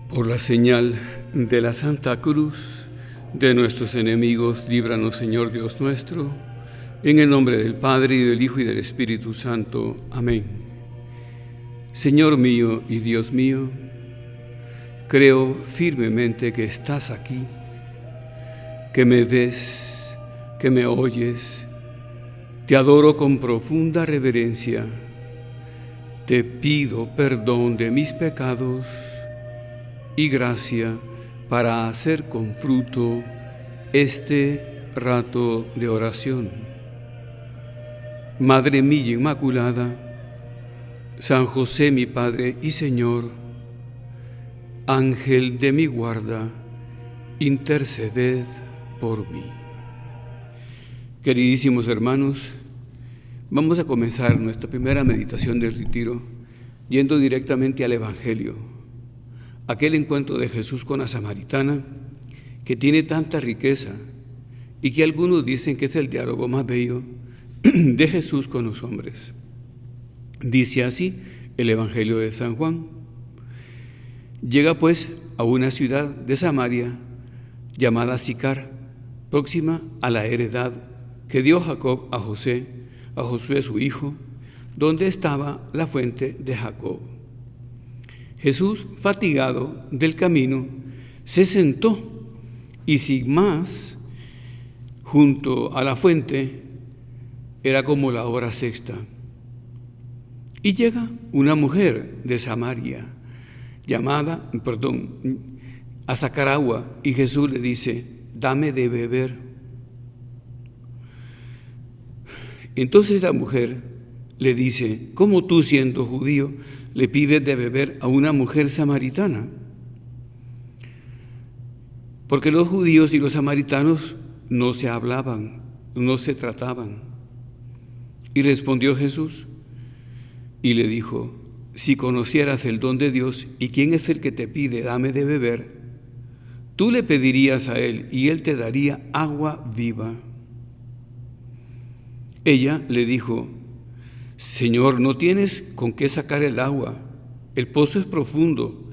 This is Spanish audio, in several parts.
Por la señal de la Santa Cruz de nuestros enemigos, líbranos, Señor Dios nuestro, en el nombre del Padre, y del Hijo, y del Espíritu Santo. Amén. Señor mío y Dios mío, creo firmemente que estás aquí, que me ves, que me oyes. Te adoro con profunda reverencia. Te pido perdón de mis pecados y gracia para hacer con fruto este rato de oración. Madre mía Inmaculada, San José mi Padre y Señor, Ángel de mi guarda, interceded por mí. Queridísimos hermanos, vamos a comenzar nuestra primera meditación del retiro yendo directamente al Evangelio, aquel encuentro de Jesús con la samaritana que tiene tanta riqueza y que algunos dicen que es el diálogo más bello de Jesús con los hombres. Dice así el Evangelio de San Juan: llega pues a una ciudad de Samaria llamada Sicar, próxima a la heredad que dio Jacob a Josué su hijo, donde estaba la fuente de Jacob. Jesús, fatigado del camino, se sentó y sin más, junto a la fuente, era como la hora sexta. Y llega una mujer de Samaria, a sacar agua, y Jesús le dice: dame de beber. Entonces la mujer le dice: ¿cómo tú, siendo judío, le pides de beber a una mujer samaritana? Porque los judíos y los samaritanos no se hablaban, no se trataban. Y respondió Jesús y le dijo: si conocieras el don de Dios y quién es el que te pide dame de beber, tú le pedirías a él y él te daría agua viva. Ella le dijo: Señor, no tienes con qué sacar el agua, el pozo es profundo,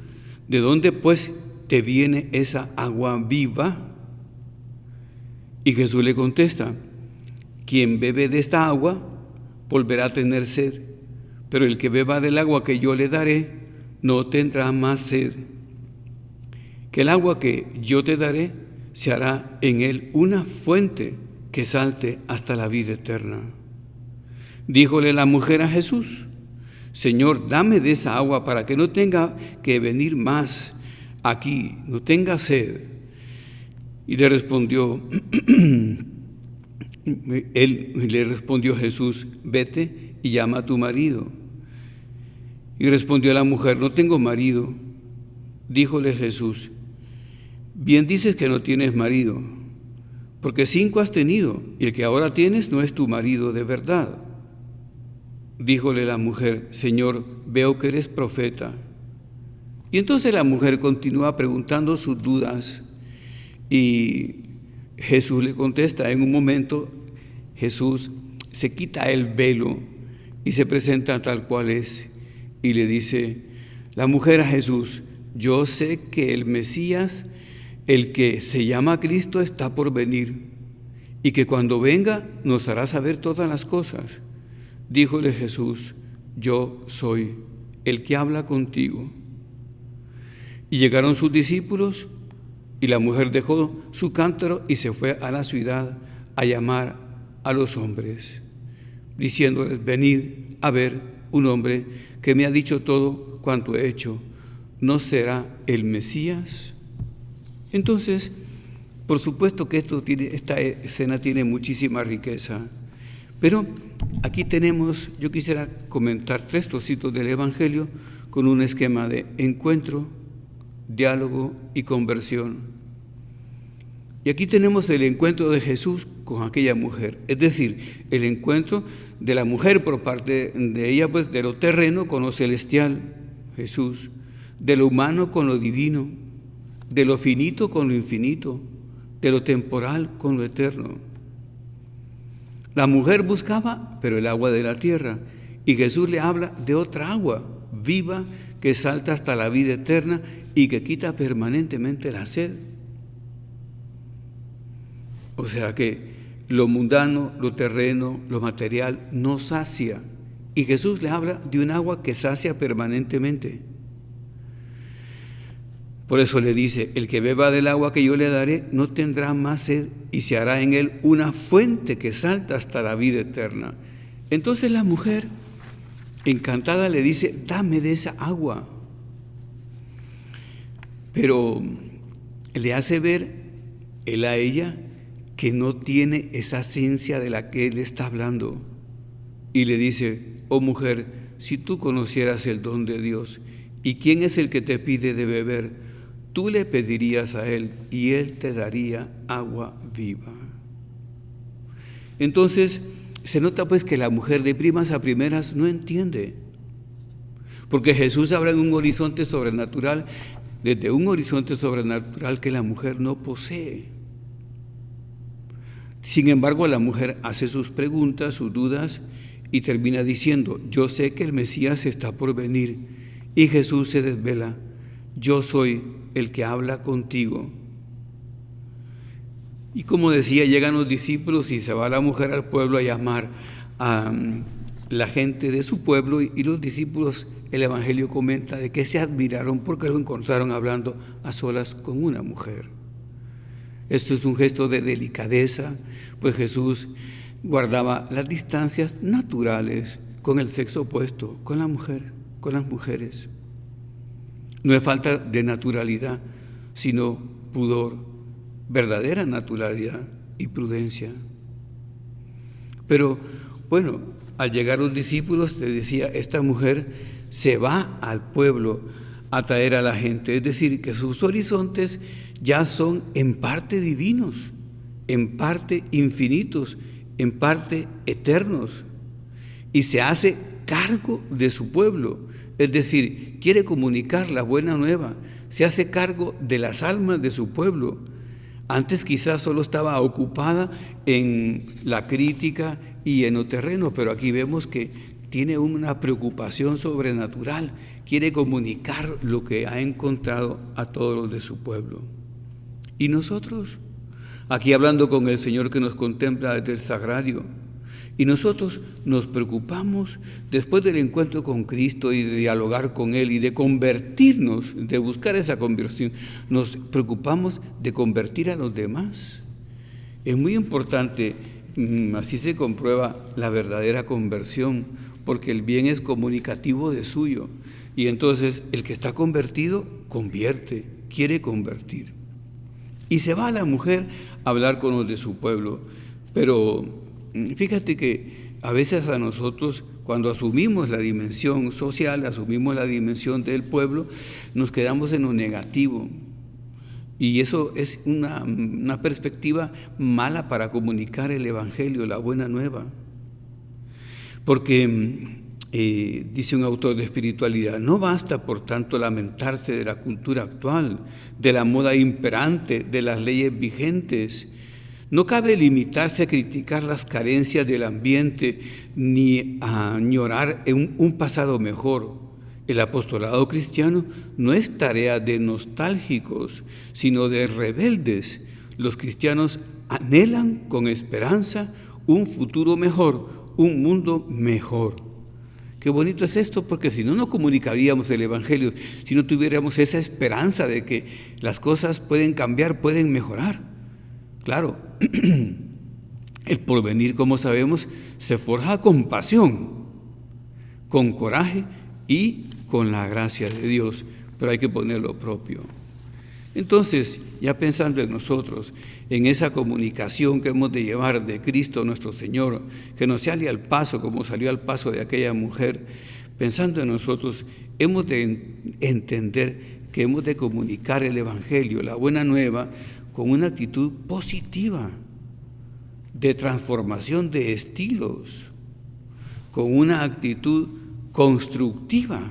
¿de dónde pues te viene esa agua viva? Y Jesús le contesta: quien bebe de esta agua volverá a tener sed, pero el que beba del agua que yo le daré no tendrá más sed. Que el agua que yo te daré se hará en él una fuente que salte hasta la vida eterna. Díjole la mujer a Jesús: Señor, dame de esa agua para que no tenga que venir más aquí, no tenga sed. Y le respondió Jesús: vete y llama a tu marido. Y respondió la mujer: no tengo marido. Díjole Jesús: bien dices que no tienes marido, porque 5 has tenido, y el que ahora tienes no es tu marido de verdad. Díjole la mujer: Señor, veo que eres profeta. Y entonces la mujer continúa preguntando sus dudas, y Jesús le contesta. En un momento Jesús se quita el velo y se presenta tal cual es, y le dice la mujer a Jesús: yo sé que el Mesías, el que se llama Cristo, está por venir, y que cuando venga nos hará saber todas las cosas. Díjole Jesús: yo soy el que habla contigo. Y llegaron sus discípulos, y la mujer dejó su cántaro y se fue a la ciudad a llamar a los hombres, diciéndoles: venid a ver un hombre que me ha dicho todo cuanto he hecho. ¿No será el Mesías? Entonces, por supuesto que esta escena tiene muchísima riqueza, pero aquí yo quisiera comentar 3 trocitos del Evangelio con un esquema de encuentro, diálogo y conversión. Y aquí tenemos el encuentro de Jesús con aquella mujer, es decir, el encuentro de la mujer por parte de ella, pues de lo terreno con lo celestial, Jesús, de lo humano con lo divino, de lo finito con lo infinito, de lo temporal con lo eterno. La mujer buscaba, pero el agua de la tierra, y Jesús le habla de otra agua viva que salta hasta la vida eterna y que quita permanentemente la sed. O sea que lo mundano, lo terreno, lo material no sacia, y Jesús le habla de un agua que sacia permanentemente. Por eso le dice: el que beba del agua que yo le daré no tendrá más sed, y se hará en él una fuente que salta hasta la vida eterna. Entonces la mujer, encantada, le dice: dame de esa agua. Pero le hace ver él a ella que no tiene esa esencia de la que él está hablando. Y le dice: oh mujer, si tú conocieras el don de Dios y quién es el que te pide de beber, tú le pedirías a él y él te daría agua viva. Entonces se nota pues que la mujer de primas a primeras no entiende, porque Jesús habla en un horizonte sobrenatural, desde un horizonte sobrenatural que la mujer no posee. Sin embargo, la mujer hace sus preguntas, sus dudas, y termina diciendo: yo sé que el Mesías está por venir. Y Jesús se desvela: yo soy el que habla contigo. Y como decía, llegan los discípulos y se va la mujer al pueblo a llamar a la gente de su pueblo, y los discípulos, el Evangelio comenta de que se admiraron porque lo encontraron hablando a solas con una mujer. Esto es un gesto de delicadeza, pues Jesús guardaba las distancias naturales con el sexo opuesto, con la mujer, con las mujeres. No es falta de naturalidad, sino pudor, verdadera naturalidad y prudencia. Pero bueno, al llegar los discípulos, le decía, esta mujer se va al pueblo a traer a la gente, es decir, que sus horizontes ya son en parte divinos, en parte infinitos, en parte eternos, y se hace cargo de su pueblo, es decir, quiere comunicar la buena nueva, se hace cargo de las almas de su pueblo. Antes quizás solo estaba ocupada en la crítica y en lo terreno, pero aquí vemos que tiene una preocupación sobrenatural, quiere comunicar lo que ha encontrado a todos los de su pueblo. ¿Y nosotros? Aquí hablando con el Señor que nos contempla desde el sagrario, y nosotros nos preocupamos después del encuentro con Cristo y de dialogar con Él y de convertirnos, de buscar esa conversión, nos preocupamos de convertir a los demás. Es muy importante, así se comprueba la verdadera conversión, porque el bien es comunicativo de suyo, y entonces el que está convertido convierte, quiere convertir. Y se va la mujer a hablar con los de su pueblo, pero fíjate que a veces a nosotros, cuando asumimos la dimensión social, asumimos la dimensión del pueblo, nos quedamos en lo negativo. Y eso es una perspectiva mala para comunicar el Evangelio, la buena nueva. Porque, dice un autor de espiritualidad, no basta por tanto lamentarse de la cultura actual, de la moda imperante, de las leyes vigentes. No cabe limitarse a criticar las carencias del ambiente ni a añorar un pasado mejor. El apostolado cristiano no es tarea de nostálgicos, sino de rebeldes. Los cristianos anhelan con esperanza un futuro mejor, un mundo mejor. Qué bonito es esto, porque si no, no comunicaríamos el Evangelio, si no tuviéramos esa esperanza de que las cosas pueden cambiar, pueden mejorar. Claro, el porvenir, como sabemos, se forja con pasión, con coraje y con la gracia de Dios, pero hay que poner lo propio. Entonces, ya pensando en nosotros, en esa comunicación que hemos de llevar de Cristo nuestro Señor, que no sale al paso como salió al paso de aquella mujer, pensando en nosotros, hemos de entender que hemos de comunicar el Evangelio, la buena nueva, con una actitud positiva, de transformación de estilos, con una actitud constructiva,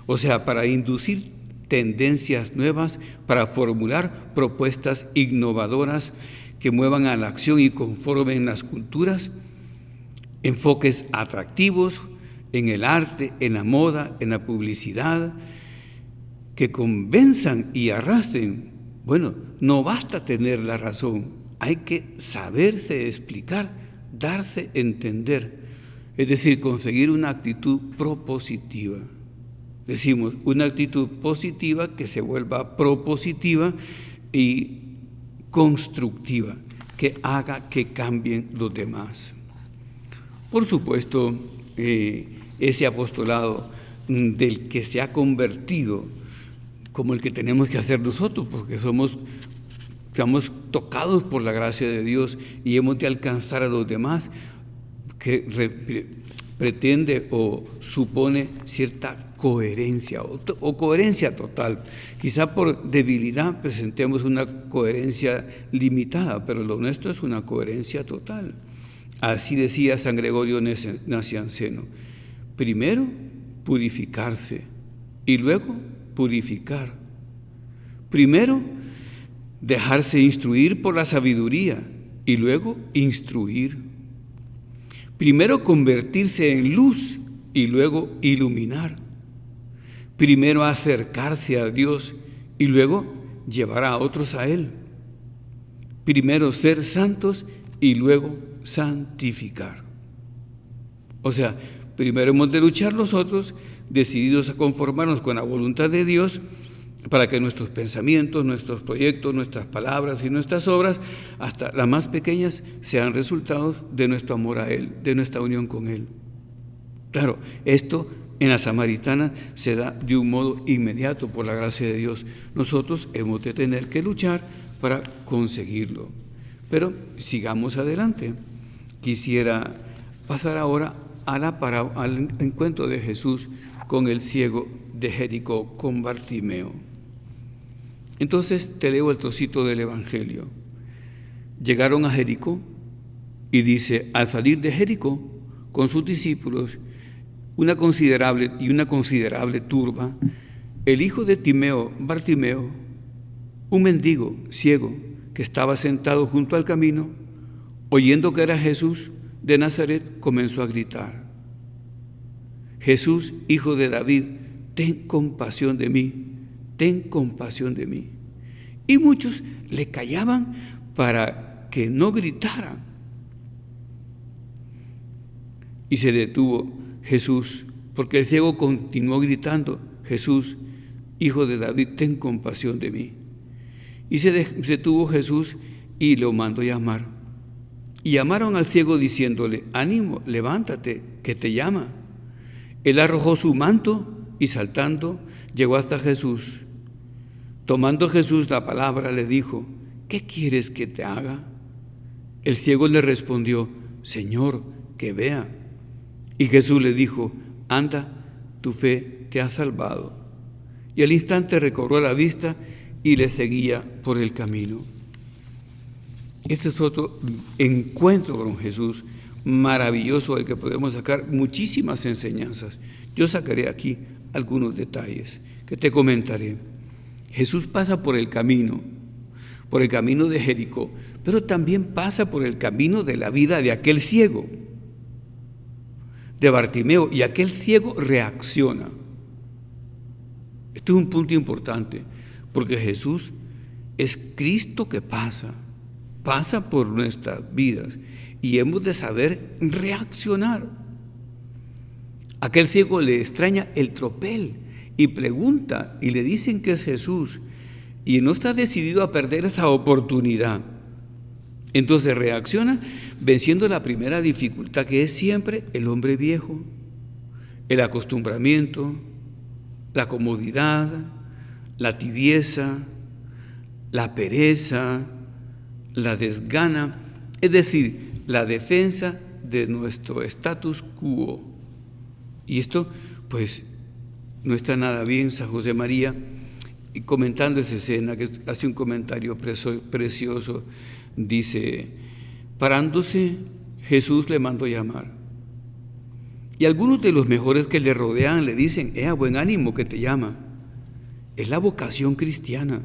o sea, para inducir tendencias nuevas para formular propuestas innovadoras que muevan a la acción y conformen las culturas, enfoques atractivos en el arte, en la moda, en la publicidad, que convenzan y arrastren. Bueno, no basta tener la razón, hay que saberse explicar, darse a entender, es decir, conseguir una actitud propositiva. Decimos, una actitud positiva que se vuelva propositiva y constructiva, que haga que cambien los demás. Por supuesto, ese apostolado del que se ha convertido como el que tenemos que hacer nosotros, porque estamos tocados por la gracia de Dios y hemos de alcanzar a los demás, que pretende o supone cierta coherencia o coherencia total. Quizá por debilidad presentemos una coherencia limitada, pero lo nuestro es una coherencia total. Así decía San Gregorio Nacianceno: primero purificarse y luego purificar. Primero dejarse instruir por la sabiduría y luego instruir. Primero convertirse en luz y luego iluminar. Primero acercarse a Dios y luego llevar a otros a Él. Primero ser santos y luego santificar. O sea, primero hemos de luchar nosotros, decididos a conformarnos con la voluntad de Dios, para que nuestros pensamientos, nuestros proyectos, nuestras palabras y nuestras obras, hasta las más pequeñas, sean resultados de nuestro amor a Él, de nuestra unión con Él. Claro, esto en la Samaritana se da de un modo inmediato por la gracia de Dios. Nosotros hemos de tener que luchar para conseguirlo. Pero sigamos adelante. Quisiera pasar ahora al encuentro de Jesús con el ciego de Jericó, con Bartimeo. Entonces te leo el trocito del Evangelio. Llegaron a Jericó y dice: al salir de Jericó con sus discípulos una considerable turba, el hijo de Timeo, Bartimeo, un mendigo ciego que estaba sentado junto al camino, oyendo que era Jesús de Nazaret, comenzó a gritar: Jesús, hijo de David, ten compasión de mí, ten compasión de mí. Y muchos le callaban para que no gritara. Y se detuvo Jesús, porque el ciego continuó gritando: Jesús, hijo de David, ten compasión de mí. Y se detuvo Jesús y lo mandó llamar. Y llamaron al ciego diciéndole: ánimo, levántate, que te llama. Él arrojó su manto y saltando llegó hasta Jesús. Tomando Jesús la palabra, le dijo: ¿qué quieres que te haga? El ciego le respondió: Señor, que vea. Y Jesús le dijo: anda, tu fe te ha salvado. Y al instante recobró la vista y le seguía por el camino. Este es otro encuentro con Jesús maravilloso del que podemos sacar muchísimas enseñanzas. Yo sacaré aquí algunos detalles que te comentaré. Jesús pasa por el camino de Jericó, pero también pasa por el camino de la vida de aquel ciego, de Bartimeo, y aquel ciego reacciona. Este es un punto importante, porque Jesús es Cristo que pasa por nuestras vidas y hemos de saber reaccionar. Aquel ciego le extraña el tropel y pregunta y le dicen que es Jesús y no está decidido a perder esa oportunidad. Entonces reacciona venciendo la primera dificultad, que es siempre el hombre viejo, el acostumbramiento, la comodidad, la tibieza, la pereza, la desgana, es decir, la defensa de nuestro status quo. Y esto, pues, no está nada bien. San José María, y comentando esa escena, que hace un comentario precioso, dice: parándose, Jesús le mandó llamar. Y algunos de los mejores que le rodean le dicen: buen ánimo, que te llama. es la vocación cristiana.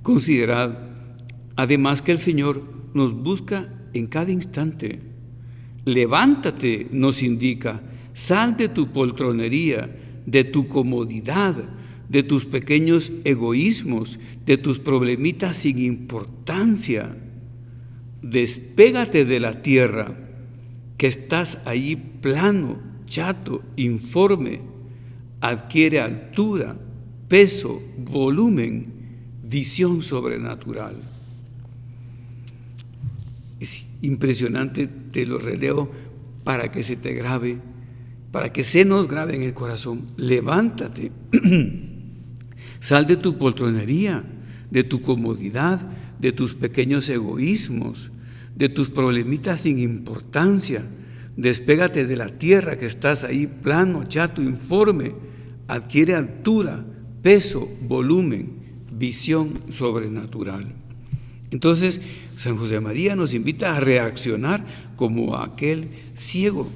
Considerad, además, que el Señor nos busca en cada instante. Levántate, nos indica, sal de tu poltronería, de tu comodidad, de tus pequeños egoísmos, de tus problemitas sin importancia. Despégate de la tierra, que estás ahí plano, chato, informe. Adquiere altura, peso, volumen, visión sobrenatural. Es impresionante, te lo releo para que se te grabe, para que se nos grabe en el corazón. Levántate, sal de tu poltronería, de tu comodidad, de tus pequeños egoísmos, de tus problemitas sin importancia. Despégate de la tierra, que estás ahí plano, chato, informe. Adquiere altura, peso, volumen, visión sobrenatural. Entonces, San José María nos invita a reaccionar como aquel ciego,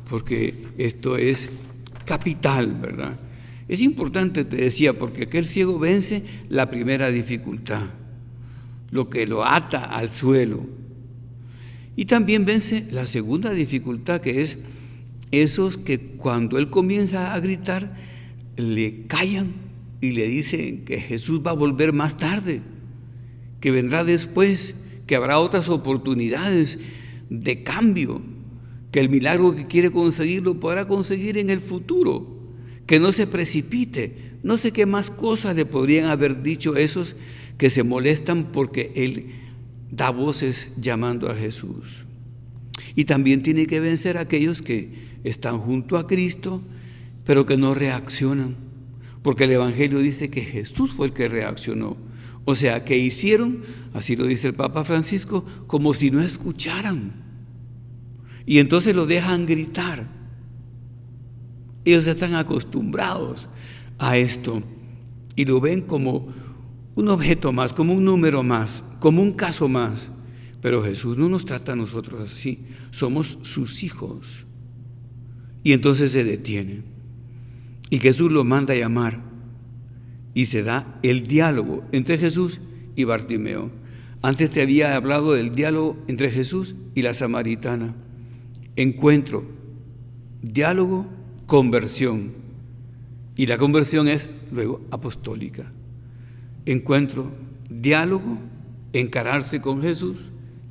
porque esto es capital, ¿verdad? Es importante, te decía, porque aquel ciego vence la primera dificultad, lo que lo ata al suelo. Y también vence la segunda dificultad, que es esos que cuando él comienza a gritar, le callan y le dicen que Jesús va a volver más tarde, que vendrá después, que habrá otras oportunidades de cambio, que el milagro que quiere conseguir lo podrá conseguir en el futuro, que no se precipite. No sé qué más cosas le podrían haber dicho esos que se molestan porque él da voces llamando a Jesús. Y también tiene que vencer a aquellos que están junto a Cristo, pero que no reaccionan, porque el Evangelio dice que Jesús fue el que reaccionó. O sea, que hicieron, así lo dice el Papa Francisco, como si no escucharan. Y entonces lo dejan gritar. Ellos están acostumbrados a esto y lo ven como un objeto más, como un número más, como un caso más. Pero Jesús no nos trata a nosotros así, somos sus hijos. Y entonces se detiene. Y Jesús lo manda a llamar y se da el diálogo entre Jesús y Bartimeo. Antes te había hablado del diálogo entre Jesús y la samaritana. Encuentro, diálogo, conversión. Y la conversión es luego apostólica. Encuentro, diálogo, encararse con Jesús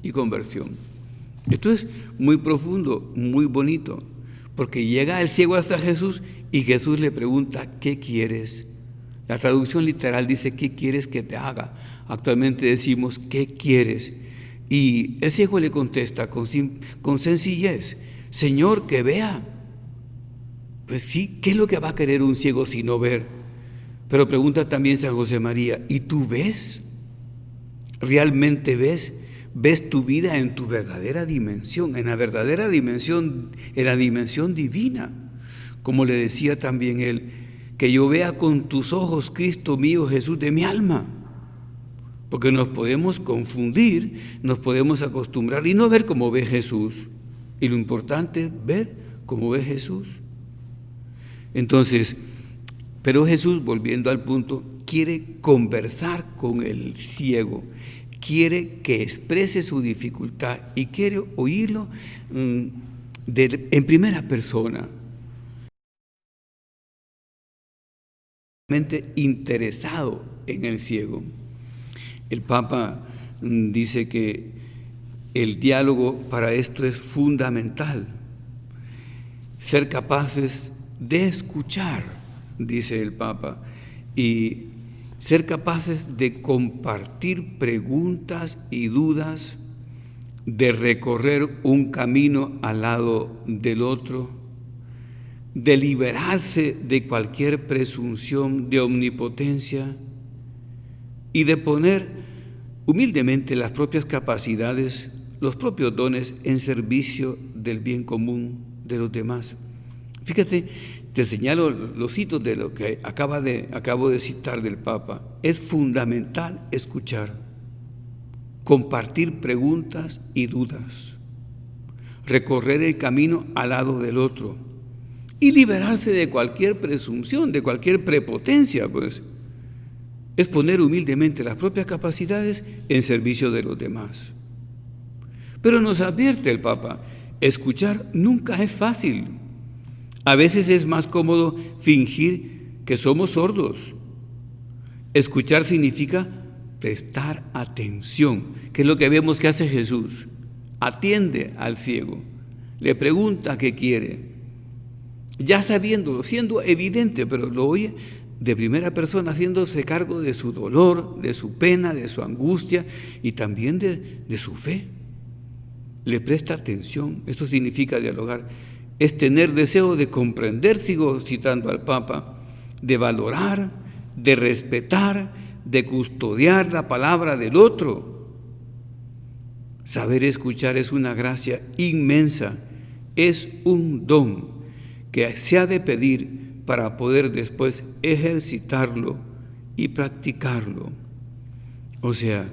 y conversión. Esto es muy profundo, muy bonito, porque llega el ciego hasta Jesús y Jesús le pregunta, ¿qué quieres? La traducción literal dice, ¿qué quieres que te haga? Actualmente decimos, ¿qué quieres? Y el ciego le contesta con sencillez, Señor, que vea. Pues sí, ¿qué es lo que va a querer un ciego si no ver? Pero pregunta también San José María, ¿y tú ves? ¿Realmente ves? ¿Ves tu vida en tu verdadera dimensión? En la verdadera dimensión, en la dimensión divina. Como le decía también él, que yo vea con tus ojos, Cristo mío, Jesús de mi alma. Porque nos podemos confundir, nos podemos acostumbrar y no ver como ve Jesús. Y lo importante es ver como ve Jesús. Entonces, pero Jesús, volviendo al punto, quiere conversar con el ciego, quiere que exprese su dificultad y quiere oírlo en primera persona. Interesado en el ciego. El Papa dice que el diálogo para esto es fundamental. Ser capaces de escuchar, dice el Papa, y ser capaces de compartir preguntas y dudas, de recorrer un camino al lado del otro, de liberarse de cualquier presunción de omnipotencia y de poner humildemente las propias capacidades, los propios dones en servicio del bien común de los demás. Fíjate, te señalo los hitos de lo que acabo de citar del Papa. Es fundamental escuchar, compartir preguntas y dudas, recorrer el camino al lado del otro, y liberarse de cualquier presunción, de cualquier prepotencia, pues es poner humildemente las propias capacidades en servicio de los demás. Pero nos advierte el Papa, escuchar nunca es fácil. A veces es más cómodo fingir que somos sordos. Escuchar significa prestar atención, que es lo que vemos que hace Jesús. Atiende al ciego, le pregunta qué quiere, ya sabiéndolo, siendo evidente, pero lo oye de primera persona, haciéndose cargo de su dolor, de su pena, de su angustia y también de su fe. Le presta atención. Esto significa dialogar, es tener deseo de comprender, sigo citando al Papa, de valorar, de respetar, de custodiar la palabra del otro. Saber escuchar es una gracia inmensa, es un don que se ha de pedir para poder después ejercitarlo y practicarlo. O sea,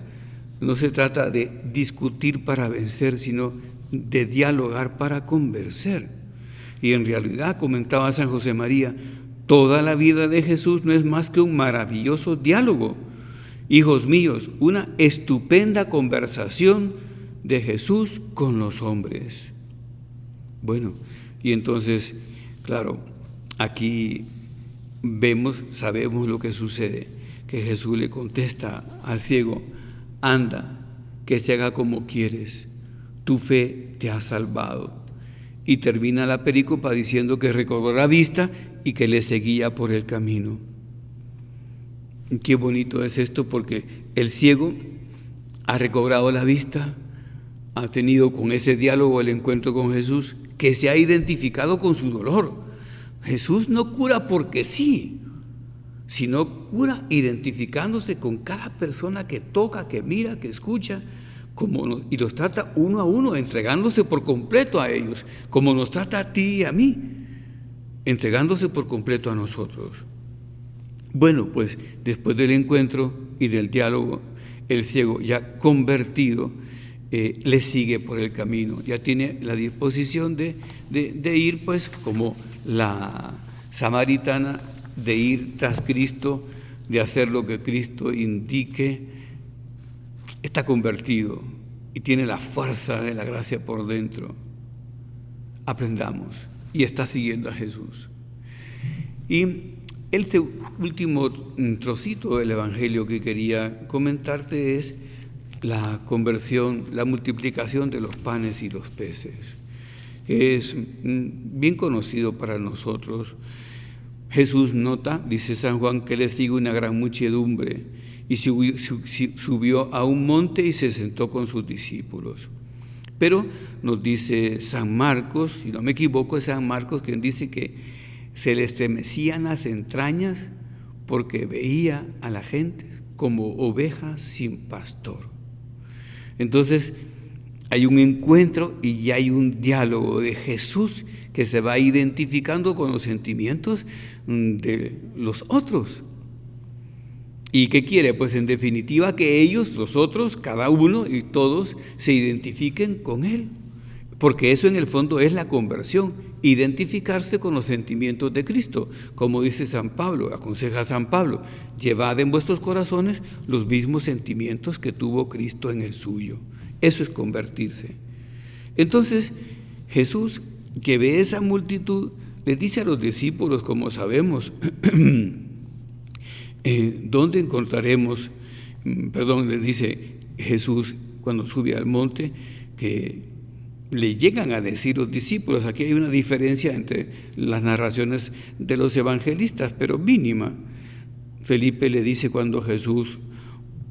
no se trata de discutir para vencer, sino de dialogar para convencer. Y en realidad, comentaba San José María, toda la vida de Jesús no es más que un maravilloso diálogo. Hijos míos, una estupenda conversación de Jesús con los hombres. Bueno, y entonces, claro, aquí sabemos lo que sucede, que Jesús le contesta al ciego, anda, que se haga como quieres, tu fe te ha salvado. Y termina la perícopa diciendo que recobró la vista y que le seguía por el camino. Qué bonito es esto, porque el ciego ha recobrado la vista, ha tenido con ese diálogo el encuentro con Jesús, que se ha identificado con su dolor. Jesús no cura porque sí, sino cura identificándose con cada persona que toca, que mira, que escucha, y los trata uno a uno, entregándose por completo a ellos, como nos trata a ti y a mí, entregándose por completo a nosotros. Bueno, pues después del encuentro y del diálogo, el ciego ya convertido le sigue por el camino, ya tiene la disposición de ir, pues como la samaritana, de ir tras Cristo, de hacer lo que Cristo indique. Está convertido y tiene la fuerza de la gracia por dentro. Aprendamos, y está siguiendo a Jesús. Y el último trocito del Evangelio que quería comentarte es la conversión, la multiplicación de los panes y los peces, que es bien conocido para nosotros. Jesús nota, dice San Juan, que le sigue una gran muchedumbre y subió a un monte y se sentó con sus discípulos. Pero nos dice San Marcos, si no me equivoco, es San Marcos quien dice que se le estremecían las entrañas porque veía a la gente como ovejas sin pastor. Entonces hay un encuentro y ya hay un diálogo de Jesús que se va identificando con los sentimientos de los otros. ¿Y qué quiere? Pues en definitiva que ellos, los otros, cada uno y todos se identifiquen con Él. Porque eso en el fondo es la conversión, identificarse con los sentimientos de Cristo. Como dice San Pablo, aconseja San Pablo, llevad en vuestros corazones los mismos sentimientos que tuvo Cristo en el suyo. Eso es convertirse. Entonces, Jesús, que ve esa multitud, le dice a los discípulos, como sabemos, ¿dónde encontraremos? Le dice Jesús cuando sube al monte, que le llegan a decir los discípulos. Aquí hay una diferencia entre las narraciones de los evangelistas, pero mínima. Felipe le dice cuando Jesús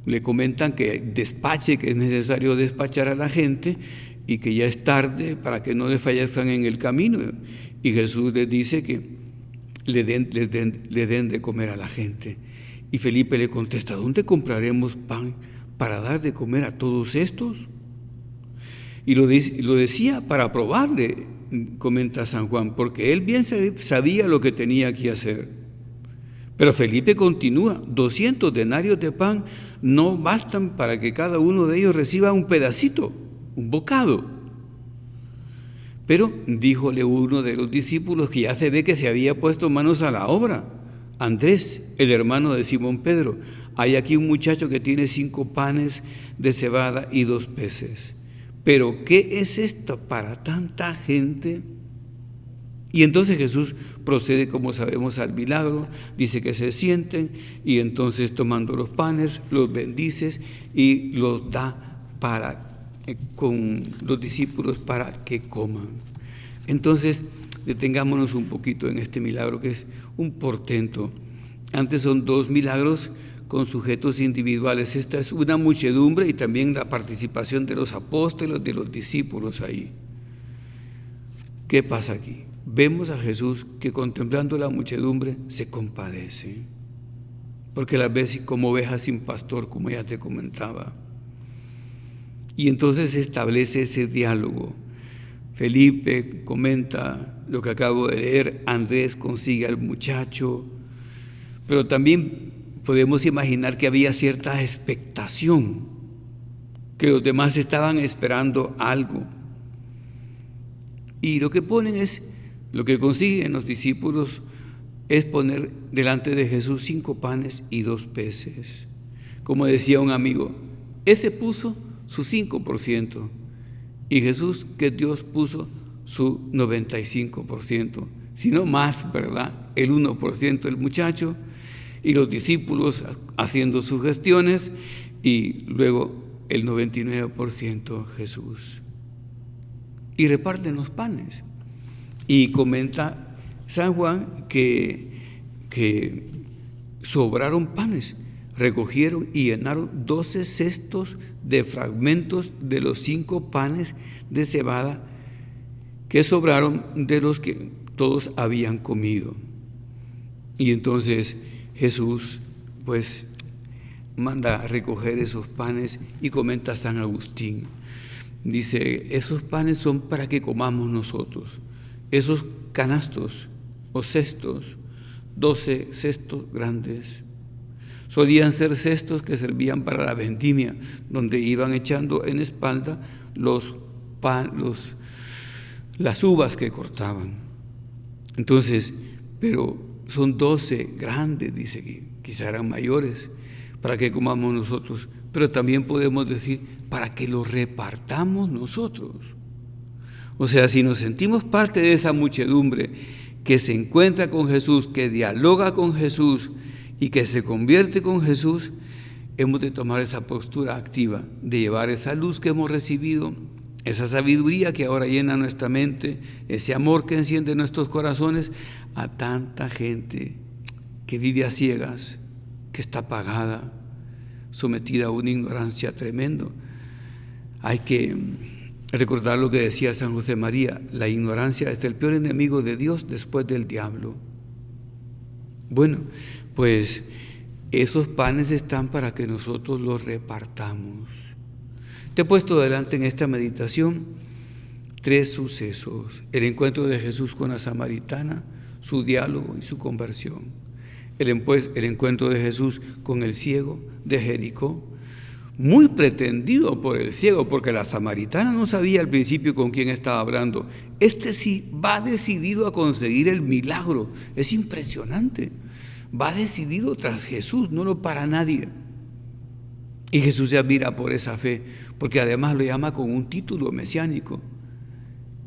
le comentan que despache, que es necesario despachar a la gente y que ya es tarde para que no desfallezcan en el camino. Y Jesús les dice que le den de comer a la gente. Y Felipe le contesta, ¿dónde compraremos pan para dar de comer a todos estos? Y lo decía para probarle, comenta San Juan, porque él bien sabía lo que tenía que hacer. Pero Felipe continúa, 200 denarios de pan no bastan para que cada uno de ellos reciba un pedacito, un bocado. Pero díjole uno de los discípulos, que ya se ve que se había puesto manos a la obra: Andrés, el hermano de Simón Pedro, hay aquí un muchacho que tiene 5 panes de cebada y 2 peces. ¿Pero qué es esto para tanta gente? Y entonces Jesús procede, como sabemos, al milagro. Dice que se sienten y entonces, tomando los panes, los bendices y los da con los discípulos para que coman. Entonces, detengámonos un poquito en este milagro, que es un portento. Antes son 2 milagros con sujetos individuales. Esta es una muchedumbre y también la participación de los apóstoles, de los discípulos ahí. ¿Qué pasa aquí? Vemos a Jesús que, contemplando la muchedumbre, se compadece, porque las ves como ovejas sin pastor, como ya te comentaba. Y entonces se establece ese diálogo. Felipe comenta lo que acabo de leer, Andrés consigue al muchacho, pero también podemos imaginar que había cierta expectación, que los demás estaban esperando algo. Y lo que consiguen los discípulos es poner delante de Jesús 5 panes y 2 peces. Como decía un amigo, ese puso su 5%, y Jesús, que Dios, puso su 95%, sino más, ¿verdad? El 1% el muchacho, y los discípulos haciendo sus gestiones, y luego el 99% Jesús. Y reparten los panes. Y comenta San Juan que sobraron panes. Recogieron y llenaron 12 cestos de fragmentos de los 5 panes de cebada que sobraron de los que todos habían comido. Y entonces Jesús pues manda a recoger esos panes, y comenta San Agustín, dice: esos panes son para que comamos nosotros. Esos canastos o cestos, 12 cestos grandes, solían ser cestos que servían para la vendimia, donde iban echando en espalda las uvas que cortaban. Entonces, pero son 12 grandes, dice que quizá eran mayores, para que comamos nosotros, pero también podemos decir para que los repartamos nosotros. O sea, si nos sentimos parte de esa muchedumbre que se encuentra con Jesús, que dialoga con Jesús y que se convierte con Jesús, hemos de tomar esa postura activa de llevar esa luz que hemos recibido, esa sabiduría que ahora llena nuestra mente, ese amor que enciende nuestros corazones a tanta gente que vive a ciegas, que está apagada, sometida a una ignorancia tremenda. Hay que recordar lo que decía San José María: la ignorancia es el peor enemigo de Dios después del diablo. Bueno, pues esos panes están para que nosotros los repartamos. Te he puesto delante en esta meditación 3 sucesos: el encuentro de Jesús con la samaritana, su diálogo y su conversión; el encuentro de Jesús con el ciego de Jericó, muy pretendido por el ciego, porque la samaritana no sabía al principio con quién estaba hablando. Este sí va decidido a conseguir el milagro. Es impresionante. Va decidido tras Jesús, no lo para nadie. Y Jesús se admira por esa fe, porque además lo llama con un título mesiánico: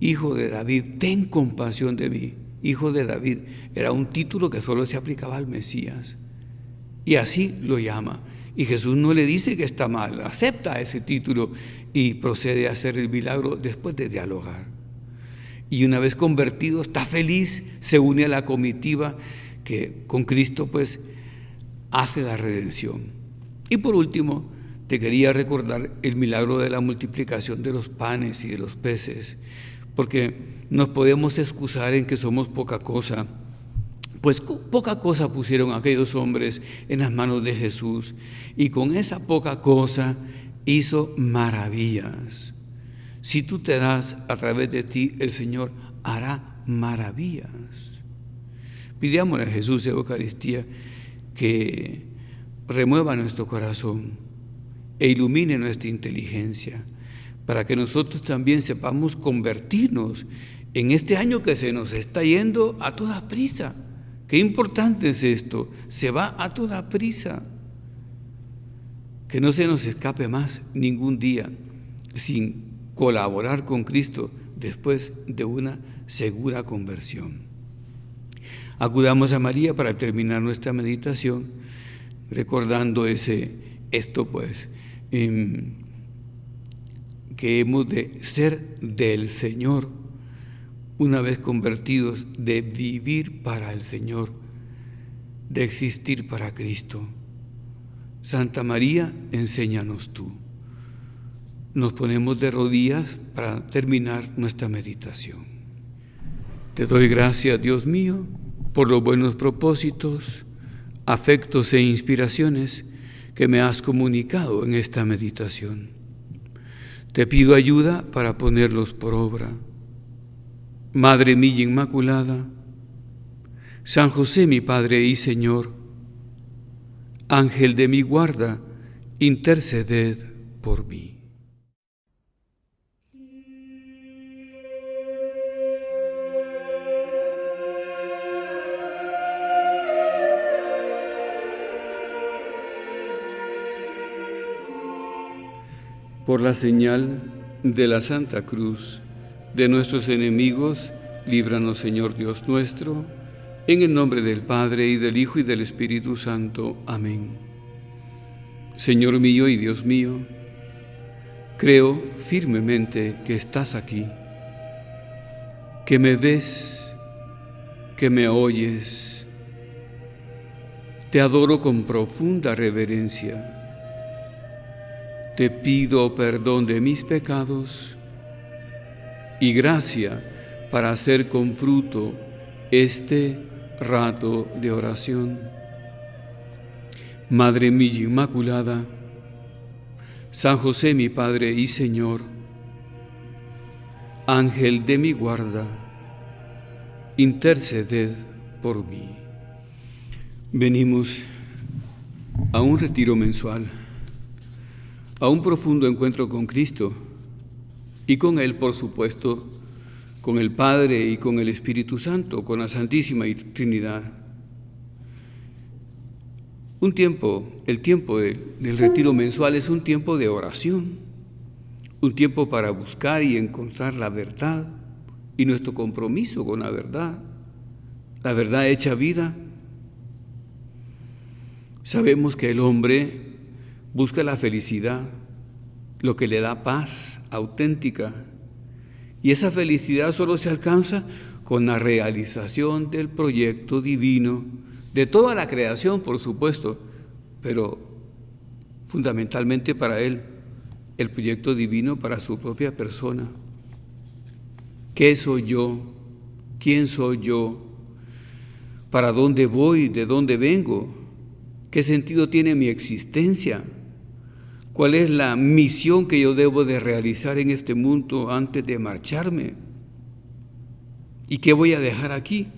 Hijo de David, ten compasión de mí. Hijo de David era un título que solo se aplicaba al Mesías, y así lo llama. Y Jesús no le dice que está mal, acepta ese título y procede a hacer el milagro después de dialogar. Y una vez convertido, está feliz, se une a la comitiva que con Cristo pues hace la redención. Y por último, te quería recordar el milagro de la multiplicación de los panes y de los peces, porque nos podemos excusar en que somos poca cosa. Pues poca cosa pusieron aquellos hombres en las manos de Jesús, y con esa poca cosa hizo maravillas. Si tú te das, a través de ti el Señor hará maravillas. Pidámosle a Jesús en Eucaristía que remueva nuestro corazón e ilumine nuestra inteligencia, para que nosotros también sepamos convertirnos en este año que se nos está yendo a toda prisa. Qué importante es esto, se va a toda prisa. Que no se nos escape más ningún día sin colaborar con Cristo después de una segura conversión. Acudamos a María para terminar nuestra meditación, recordando esto que hemos de ser del Señor, una vez convertidos, de vivir para el Señor, de existir para Cristo. Santa María, enséñanos tú. Nos ponemos de rodillas para terminar nuestra meditación. Te doy gracias, Dios mío, por los buenos propósitos, afectos e inspiraciones que me has comunicado en esta meditación. Te pido ayuda para ponerlos por obra. Madre mía Inmaculada, San José mi Padre y Señor, Ángel de mi guarda, interceded por mí. Por la señal de la Santa Cruz de nuestros enemigos, líbranos, Señor Dios nuestro, en el nombre del Padre, y del Hijo, y del Espíritu Santo. Amén. Señor mío y Dios mío, creo firmemente que estás aquí, que me ves, que me oyes. Te adoro con profunda reverencia. Te pido perdón de mis pecados y gracia para hacer con fruto este rato de oración. Madre mía Inmaculada, San José mi Padre y Señor, Ángel de mi guarda, interceded por mí. Venimos a un retiro mensual, a un profundo encuentro con Cristo y con Él, por supuesto, con el Padre y con el Espíritu Santo, con la Santísima Trinidad. El tiempo del retiro mensual es un tiempo de oración, un tiempo para buscar y encontrar la verdad y nuestro compromiso con la verdad hecha vida. Sabemos que el hombre busca la felicidad, lo que le da paz auténtica, y esa felicidad solo se alcanza con la realización del proyecto divino, de toda la creación, por supuesto, pero fundamentalmente para él, el proyecto divino para su propia persona. ¿Qué soy yo? ¿Quién soy yo? ¿Para dónde voy? ¿De dónde vengo? ¿Qué sentido tiene mi existencia? ¿Cuál es la misión que yo debo de realizar en este mundo antes de marcharme? ¿Y qué voy a dejar aquí?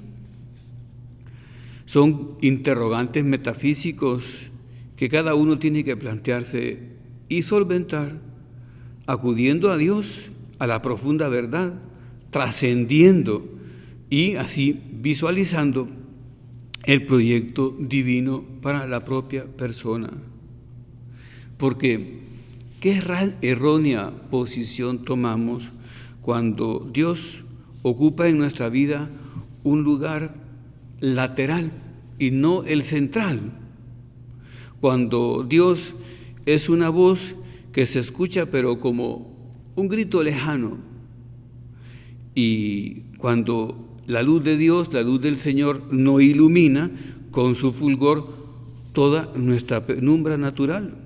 Son interrogantes metafísicos que cada uno tiene que plantearse y solventar, acudiendo a Dios, a la profunda verdad, trascendiendo y así visualizando el proyecto divino para la propia persona. Porque qué errónea posición tomamos cuando Dios ocupa en nuestra vida un lugar lateral y no el central. Cuando Dios es una voz que se escucha pero como un grito lejano, y cuando la luz de Dios, la luz del Señor, no ilumina con su fulgor toda nuestra penumbra natural.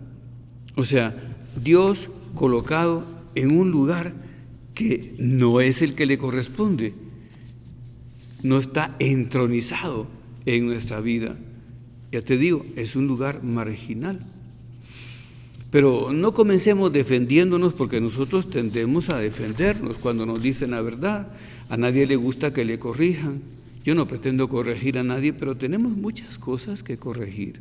O sea, Dios colocado en un lugar que no es el que le corresponde, no está entronizado en nuestra vida. Ya te digo, es un lugar marginal. Pero no comencemos defendiéndonos, porque nosotros tendemos a defendernos cuando nos dicen la verdad. A nadie le gusta que le corrijan. Yo no pretendo corregir a nadie, pero tenemos muchas cosas que corregir.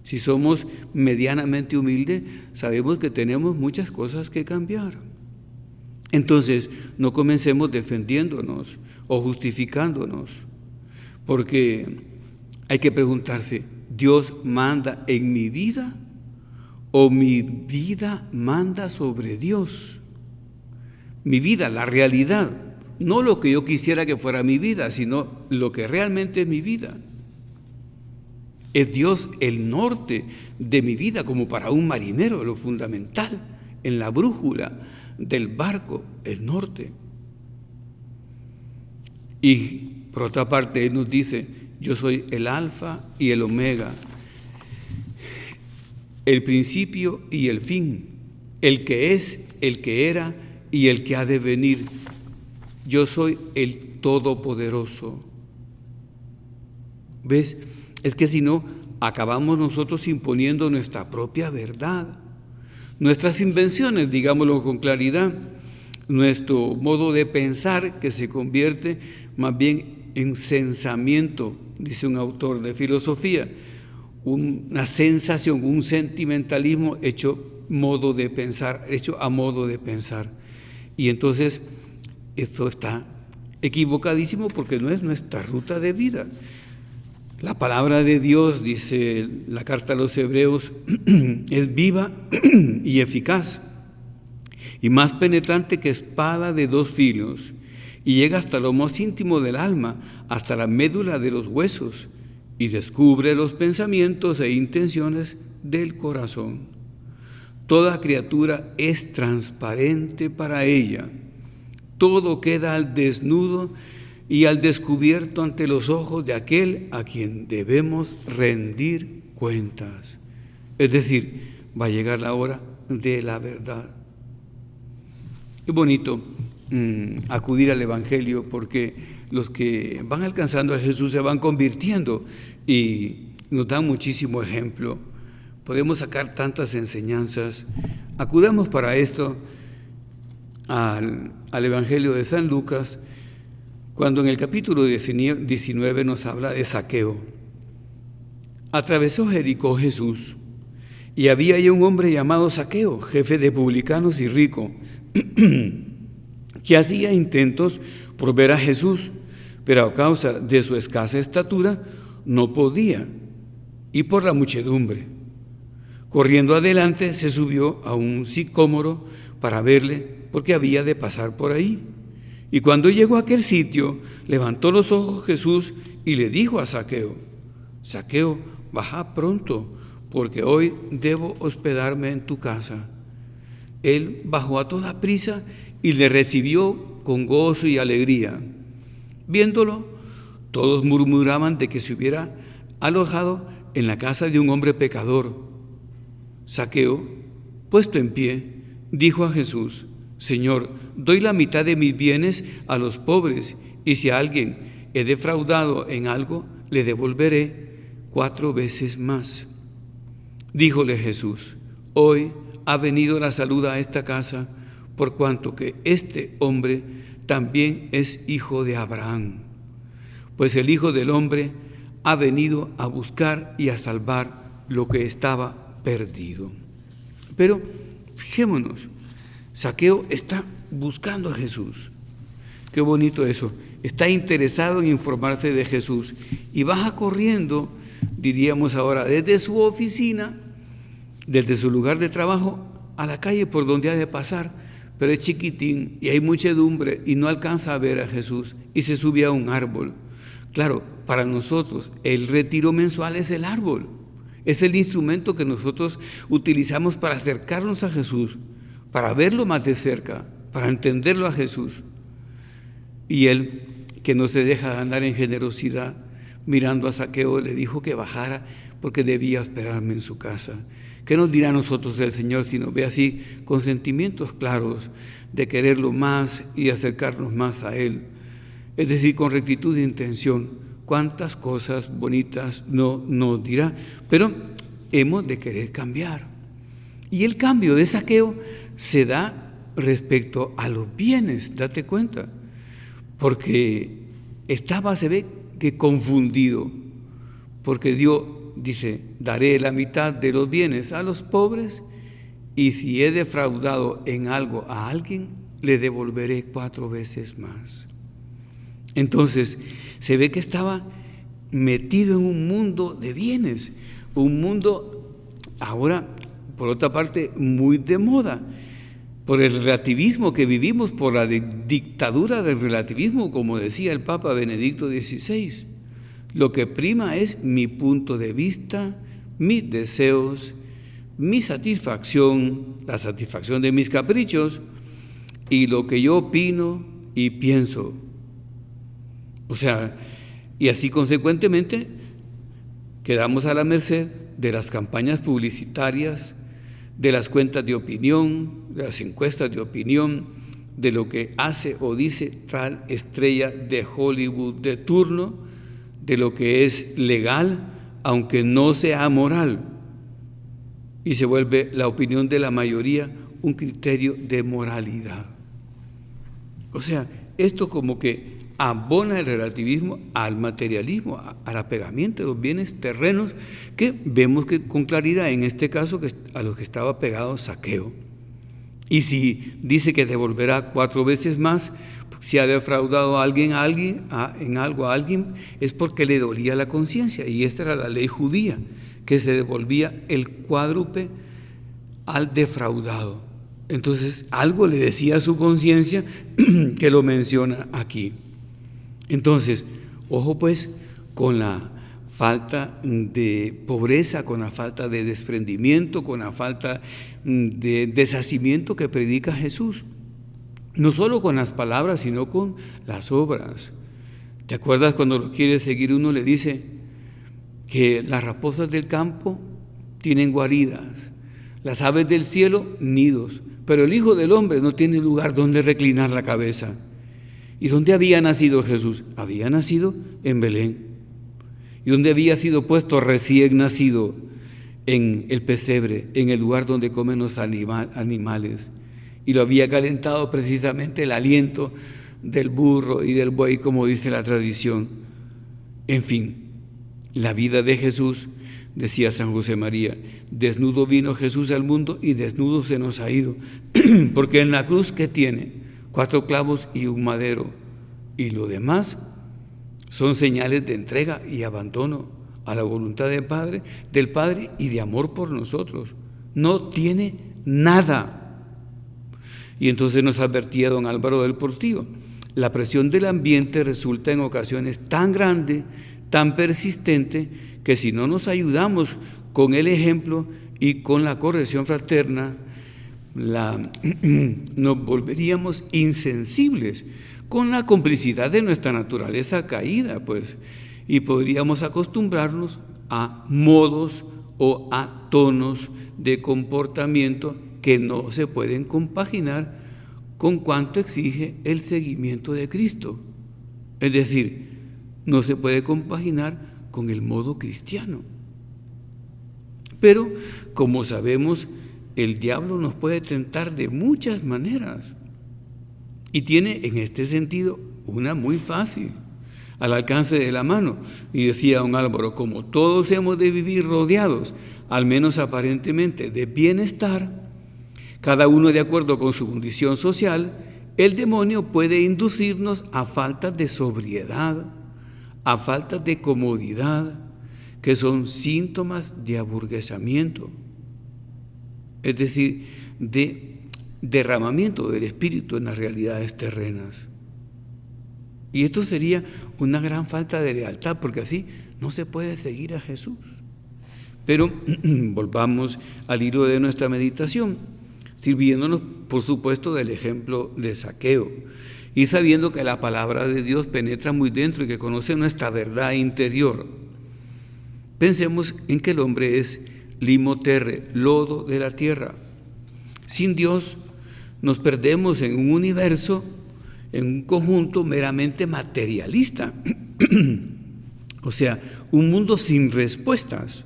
Si somos medianamente humildes, sabemos que tenemos muchas cosas que cambiar. Entonces, no comencemos defendiéndonos o justificándonos, porque hay que preguntarse, ¿Dios manda en mi vida o mi vida manda sobre Dios? Mi vida, la realidad, no lo que yo quisiera que fuera mi vida, sino lo que realmente es mi vida. Es Dios el norte de mi vida, como para un marinero, lo fundamental, en la brújula del barco, el norte. Y por otra parte, Él nos dice, yo soy el alfa y el omega, el principio y el fin, el que es, el que era y el que ha de venir. Yo soy el Todopoderoso. ¿Ves? Es que si no, acabamos nosotros imponiendo nuestra propia verdad, nuestras invenciones, digámoslo con claridad, nuestro modo de pensar que se convierte más bien en sensamiento, dice un autor de filosofía, una sensación, un sentimentalismo hecho a modo de pensar. Y entonces esto está equivocadísimo porque no es nuestra ruta de vida. La palabra de Dios, dice la carta a los Hebreos, es viva y eficaz y más penetrante que espada de dos filos, y llega hasta lo más íntimo del alma, hasta la médula de los huesos, y descubre los pensamientos e intenciones del corazón. Toda criatura es transparente para ella. Todo queda al desnudo y al descubierto ante los ojos de aquel a quien debemos rendir cuentas. Es decir, va a llegar la hora de la verdad. Es bonito acudir al Evangelio porque los que van alcanzando a Jesús se van convirtiendo y nos dan muchísimo ejemplo. Podemos sacar tantas enseñanzas. Acudamos para esto al Evangelio de San Lucas, cuando en el capítulo 19 nos habla de Zaqueo. Atravesó Jericó Jesús, y había allí un hombre llamado Zaqueo, jefe de publicanos y rico, que hacía intentos por ver a Jesús, pero a causa de su escasa estatura no podía, y por la muchedumbre. Corriendo adelante, se subió a un sicómoro para verle, porque había de pasar por ahí. Y cuando llegó a aquel sitio, levantó los ojos Jesús y le dijo a Zaqueo: Zaqueo, baja pronto, porque hoy debo hospedarme en tu casa. Él bajó a toda prisa y le recibió con gozo y alegría. Viéndolo, todos murmuraban de que se hubiera alojado en la casa de un hombre pecador. Zaqueo, puesto en pie, dijo a Jesús: Señor, doy la mitad de mis bienes a los pobres, y si a alguien he defraudado en algo, le devolveré 4 veces más. Díjole Jesús: Hoy ha venido la salud a esta casa, por cuanto que este hombre también es hijo de Abraham. Pues el Hijo del Hombre ha venido a buscar y a salvar lo que estaba perdido. Pero fijémonos, Zaqueo está buscando a Jesús. Qué bonito eso. Está interesado en informarse de Jesús y baja corriendo, diríamos ahora, desde su oficina, desde su lugar de trabajo, a la calle por donde ha de pasar, pero es chiquitín y hay muchedumbre y no alcanza a ver a Jesús y se sube a un árbol. Claro, para nosotros el retiro mensual es el árbol, es el instrumento que nosotros utilizamos para acercarnos a Jesús, para verlo más de cerca, para entenderlo a Jesús. Y él, que no se deja andar en generosidad, mirando a Zaqueo, le dijo que bajara porque debía esperarme en su casa. ¿Qué nos dirá a nosotros el Señor si nos ve así, con sentimientos claros de quererlo más y de acercarnos más a Él? Es decir, con rectitud de intención. Cuántas cosas bonitas no nos dirá, pero hemos de querer cambiar. Y el cambio de Zaqueo se da respecto a los bienes, date cuenta, porque estaba, se ve que confundido, porque Dios dice: daré la mitad de los bienes a los pobres, y si he defraudado en algo a alguien, le devolveré 4 veces más. Entonces, se ve que estaba metido en un mundo de bienes, un mundo ahora, por otra parte, muy de moda, por el relativismo que vivimos, por la dictadura del relativismo, como decía el Papa Benedicto XVI. Lo que prima es mi punto de vista, mis deseos, mi satisfacción, la satisfacción de mis caprichos y lo que yo opino y pienso. O sea, y así consecuentemente quedamos a la merced de las campañas publicitarias, de las cuentas de opinión, de las encuestas de opinión, de lo que hace o dice tal estrella de Hollywood de turno, de lo que es legal, aunque no sea moral, y se vuelve la opinión de la mayoría un criterio de moralidad. O sea, esto como que abona el relativismo al materialismo, al apegamiento de los bienes terrenos, que vemos que con claridad en este caso a los que estaba pegado Zaqueo. Y si dice que devolverá 4 veces más, si ha defraudado a alguien en algo a alguien, es porque le dolía la conciencia, y esta era la ley judía, que se devolvía el cuádruple al defraudado. Entonces algo le decía a su conciencia que lo menciona aquí. Entonces, ojo pues con la falta de pobreza, con la falta de desprendimiento, con la falta de deshacimiento que predica Jesús. No solo con las palabras, sino con las obras. ¿Te acuerdas cuando lo quiere seguir uno le dice que las raposas del campo tienen guaridas, las aves del cielo nidos, pero el Hijo del Hombre no tiene lugar donde reclinar la cabeza? ¿Y dónde había nacido Jesús? Había nacido en Belén. ¿Y dónde había sido puesto recién nacido? En el pesebre, en el lugar donde comen los animales. Y lo había calentado precisamente el aliento del burro y del buey, como dice la tradición. En fin, la vida de Jesús, decía San José María, desnudo vino Jesús al mundo y desnudo se nos ha ido. Porque en la cruz, ¿qué tiene? 4 clavos y un madero, y lo demás son señales de entrega y abandono a la voluntad del Padre y de amor por nosotros. No tiene nada. Y entonces nos advertía don Álvaro del Portillo, la presión del ambiente resulta en ocasiones tan grande, tan persistente, que si no nos ayudamos con el ejemplo y con la corrección fraterna, nos volveríamos insensibles con la complicidad de nuestra naturaleza caída, pues, y podríamos acostumbrarnos a modos o a tonos de comportamiento que no se pueden compaginar con cuanto exige el seguimiento de Cristo. Es decir, no se puede compaginar con el modo cristiano. Pero, como sabemos, el diablo nos puede tentar de muchas maneras y tiene en este sentido una muy fácil, al alcance de la mano. Y decía don Álvaro, como todos hemos de vivir rodeados, al menos aparentemente, de bienestar, cada uno de acuerdo con su condición social, el demonio puede inducirnos a falta de sobriedad, a falta de comodidad, que son síntomas de aburguesamiento, es decir, de derramamiento del espíritu en las realidades terrenas. Y esto sería una gran falta de lealtad, porque así no se puede seguir a Jesús. Pero volvamos al hilo de nuestra meditación, sirviéndonos, por supuesto, del ejemplo de Zaqueo, y sabiendo que la palabra de Dios penetra muy dentro y que conoce nuestra verdad interior. Pensemos en que el hombre es limo terre, lodo de la tierra. Sin Dios nos perdemos en un universo, en un conjunto meramente materialista, o sea, un mundo sin respuestas.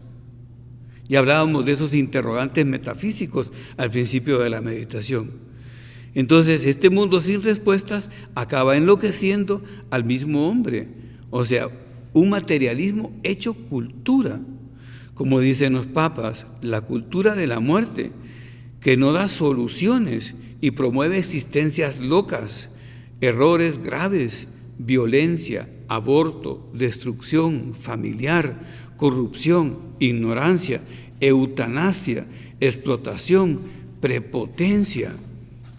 Y hablábamos de esos interrogantes metafísicos al principio de la meditación. Entonces, este mundo sin respuestas acaba enloqueciendo al mismo hombre, o sea, un materialismo hecho cultura, como dicen los papas, la cultura de la muerte, que no da soluciones y promueve existencias locas, errores graves, violencia, aborto, destrucción familiar, corrupción, ignorancia, eutanasia, explotación, prepotencia.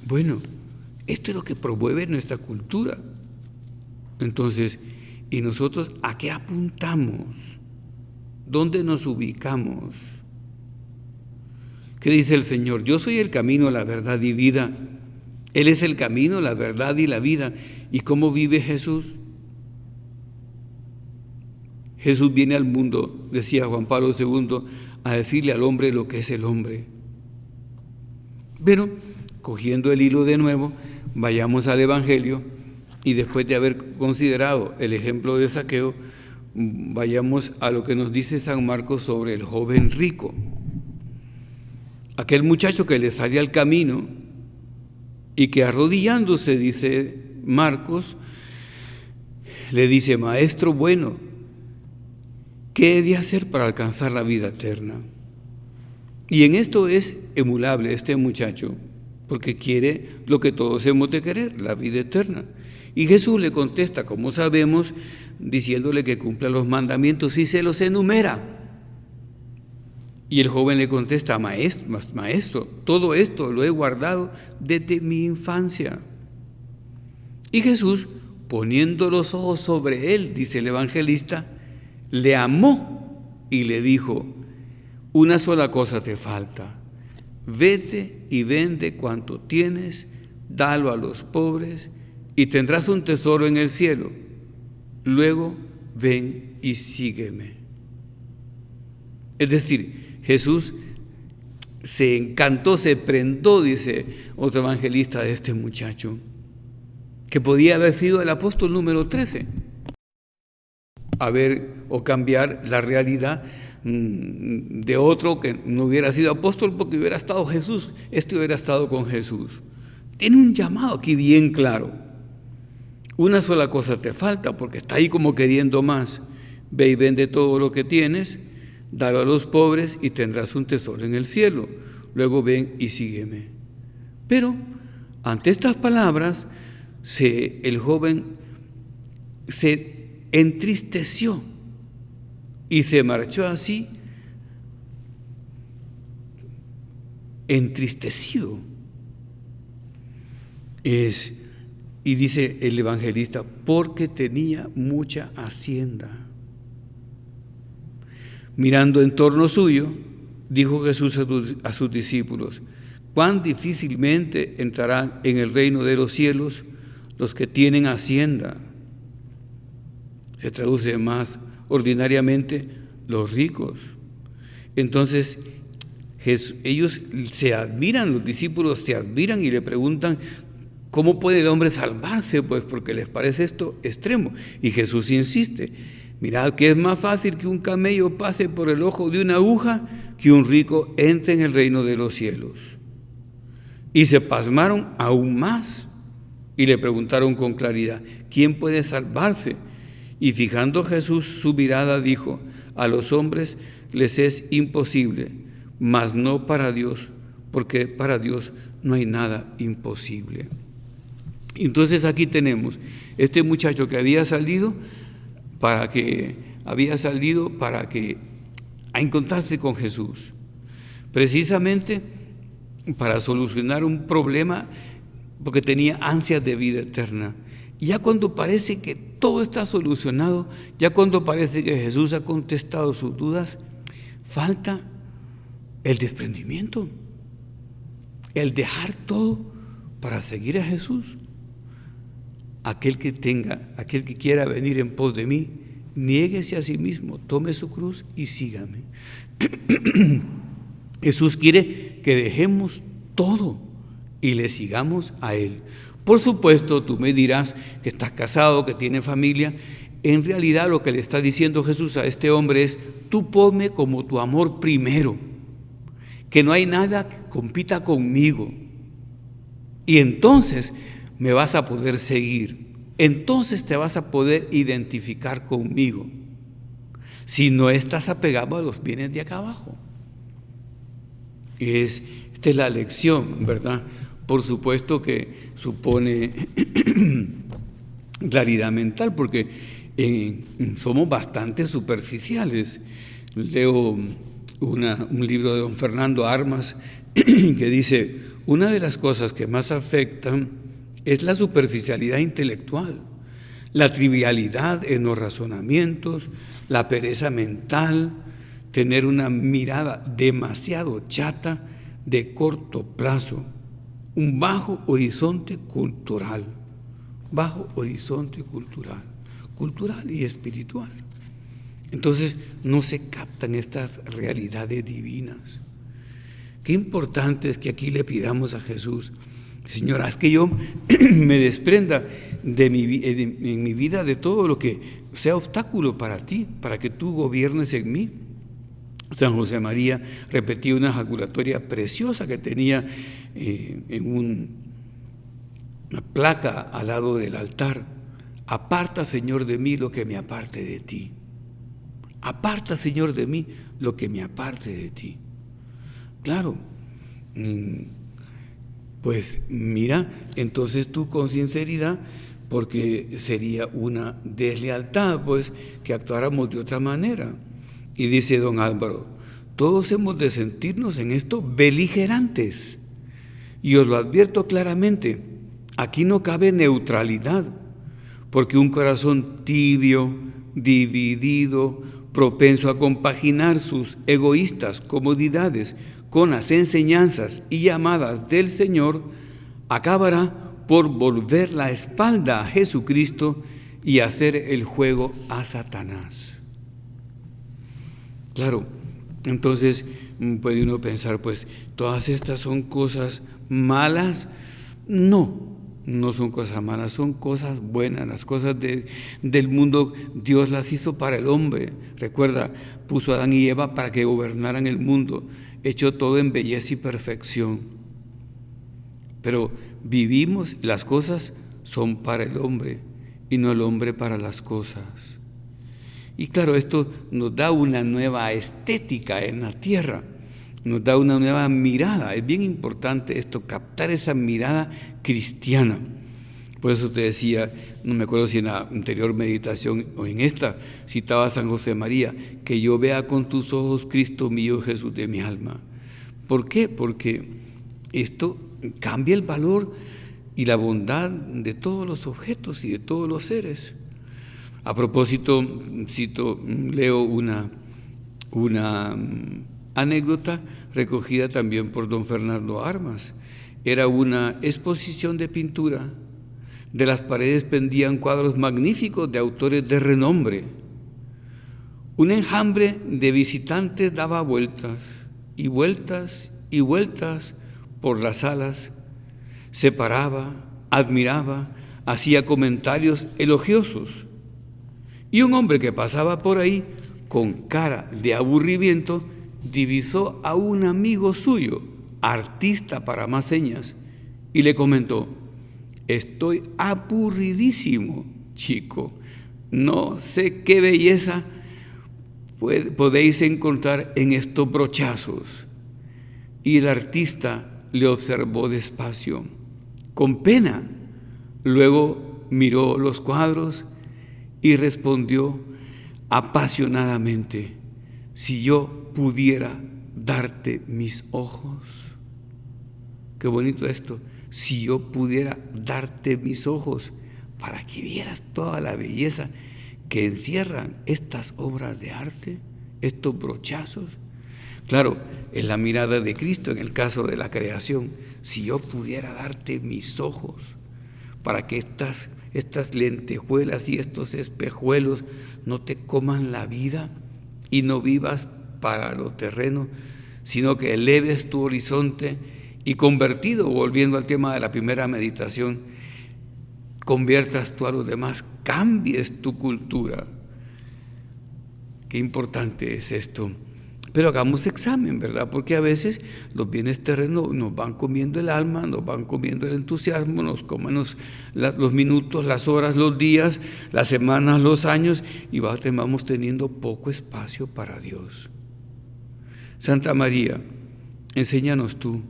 Bueno, esto es lo que promueve nuestra cultura. Entonces, ¿y nosotros a qué apuntamos? ¿Dónde nos ubicamos? ¿Qué dice el Señor? Yo soy el camino, la verdad y vida. Él es el camino, la verdad y la vida. ¿Y cómo vive Jesús? Jesús viene al mundo, decía Juan Pablo II, a decirle al hombre lo que es el hombre. Pero, cogiendo el hilo de nuevo, vayamos al Evangelio y después de haber considerado el ejemplo de Zaqueo, vayamos a lo que nos dice San Marcos sobre el joven rico. Aquel muchacho que le sale al camino y que arrodillándose, dice Marcos, le dice: Maestro bueno, ¿qué he de hacer para alcanzar la vida eterna? Y en esto es emulable este muchacho, porque quiere lo que todos hemos de querer, la vida eterna. Y Jesús le contesta, como sabemos, diciéndole que cumpla los mandamientos y se los enumera. Y el joven le contesta: maestro, todo esto lo he guardado desde mi infancia. Y Jesús, poniendo los ojos sobre él, dice el evangelista, le amó y le dijo: una sola cosa te falta, vete y vende cuanto tienes, dalo a los pobres y tendrás un tesoro en el cielo. Luego ven y sígueme. Es decir, Jesús se encantó, se prendó, dice otro evangelista, de este muchacho, que podía haber sido el apóstol número 13, o cambiar la realidad de otro que no hubiera sido apóstol porque hubiera estado Jesús, hubiera estado con Jesús. Tiene un llamado aquí bien claro. Una sola cosa te falta, porque está ahí como queriendo más. Ve y vende todo lo que tienes, dalo a los pobres y tendrás un tesoro en el cielo. Luego ven y sígueme. Pero ante estas palabras, el joven se entristeció y se marchó así, entristecido. Y dice el evangelista, porque tenía mucha hacienda. Mirando en torno suyo, dijo Jesús a sus discípulos: cuán difícilmente entrarán en el reino de los cielos los que tienen hacienda. Se traduce más ordinariamente los ricos. Entonces ellos se admiran, los discípulos se admiran y le preguntan: ¿cómo puede el hombre salvarse? Pues porque les parece esto extremo. Y Jesús insiste: mirad que es más fácil que un camello pase por el ojo de una aguja que un rico entre en el reino de los cielos. Y se pasmaron aún más y le preguntaron con claridad: ¿quién puede salvarse? Y fijando Jesús su mirada dijo: a los hombres les es imposible, mas no para Dios, porque para Dios no hay nada imposible. Entonces aquí tenemos este muchacho que había salido a encontrarse con Jesús, precisamente para solucionar un problema, porque tenía ansias de vida eterna. Y ya cuando parece que todo está solucionado, ya cuando parece que Jesús ha contestado sus dudas, falta el desprendimiento, el dejar todo para seguir a Jesús. Aquel que quiera venir en pos de mí, niéguese a sí mismo, tome su cruz y sígame. Jesús quiere que dejemos todo y le sigamos a Él. Por supuesto, tú me dirás que estás casado, que tienes familia. En realidad lo que le está diciendo Jesús a este hombre es: tú ponme como tu amor primero, que no hay nada que compita conmigo. Y entonces me vas a poder seguir, entonces te vas a poder identificar conmigo, si no estás apegado a los bienes de acá abajo. Esta es la lección, ¿verdad? Por supuesto que supone claridad mental, porque somos bastante superficiales. Leo un libro de don Fernando Armas que dice: una de las cosas que más afectan es la superficialidad intelectual, la trivialidad en los razonamientos, la pereza mental, tener una mirada demasiado chata de corto plazo, un bajo horizonte cultural y espiritual. Entonces no se captan estas realidades divinas. Qué importante es que aquí le pidamos a Jesús: Señor, haz que yo me desprenda en mi vida de todo lo que sea obstáculo para ti, para que tú gobiernes en mí. San José María repetía una ejaculatoria preciosa que tenía en una placa al lado del altar: aparta, Señor, de mí lo que me aparte de ti. Aparta, Señor, de mí lo que me aparte de ti. Claro, pues mira, entonces tú con sinceridad, porque sería una deslealtad, pues, que actuáramos de otra manera. Y dice don Álvaro: todos hemos de sentirnos en esto beligerantes. Y os lo advierto claramente, aquí no cabe neutralidad, porque un corazón tibio, dividido, propenso a compaginar sus egoístas comodidades con las enseñanzas y llamadas del Señor, acabará por volver la espalda a Jesucristo y hacer el juego a Satanás. Claro, entonces puede uno pensar, pues, ¿todas estas son cosas malas? No son cosas malas, son cosas buenas. Las cosas del mundo Dios las hizo para el hombre. Recuerda, puso a Adán y Eva para que gobernaran el mundo, hecho todo en belleza y perfección. Pero vivimos, las cosas son para el hombre y no el hombre para las cosas. Y claro, esto nos da una nueva estética en la tierra, nos da una nueva mirada. Es bien importante esto, captar esa mirada cristiana. Por eso te decía, no me acuerdo si en la anterior meditación o en esta, citaba a San José María: que yo vea con tus ojos, Cristo mío, Jesús de mi alma. ¿Por qué? Porque esto cambia el valor y la bondad de todos los objetos y de todos los seres. A propósito, leo una anécdota recogida también por don Fernando Armas. Era una exposición de pintura. De las paredes pendían cuadros magníficos de autores de renombre. Un enjambre de visitantes daba vueltas y vueltas y vueltas por las salas, se paraba, admiraba, hacía comentarios elogiosos. Y un hombre que pasaba por ahí, con cara de aburrimiento, divisó a un amigo suyo, artista para más señas, y le comentó: estoy aburridísimo, chico, no sé qué belleza podéis encontrar en estos brochazos. Y el artista le observó despacio, con pena. Luego miró los cuadros y respondió apasionadamente: si yo pudiera darte mis ojos. Qué bonito esto: si yo pudiera darte mis ojos para que vieras toda la belleza que encierran estas obras de arte, estos brochazos. Claro, es la mirada de Cristo en el caso de la creación. Si yo pudiera darte mis ojos para que estas lentejuelas y estos espejuelos no te coman la vida y no vivas para lo terreno, sino que eleves tu horizonte y, convertido, volviendo al tema de la primera meditación, conviertas tú a los demás, cambies tu cultura. Qué importante es esto. Pero hagamos examen, ¿verdad? Porque a veces los bienes terrenos nos van comiendo el alma, nos van comiendo el entusiasmo, nos comen los minutos, las horas, los días, las semanas, los años, y vamos teniendo poco espacio para Dios. Santa María, enséñanos tú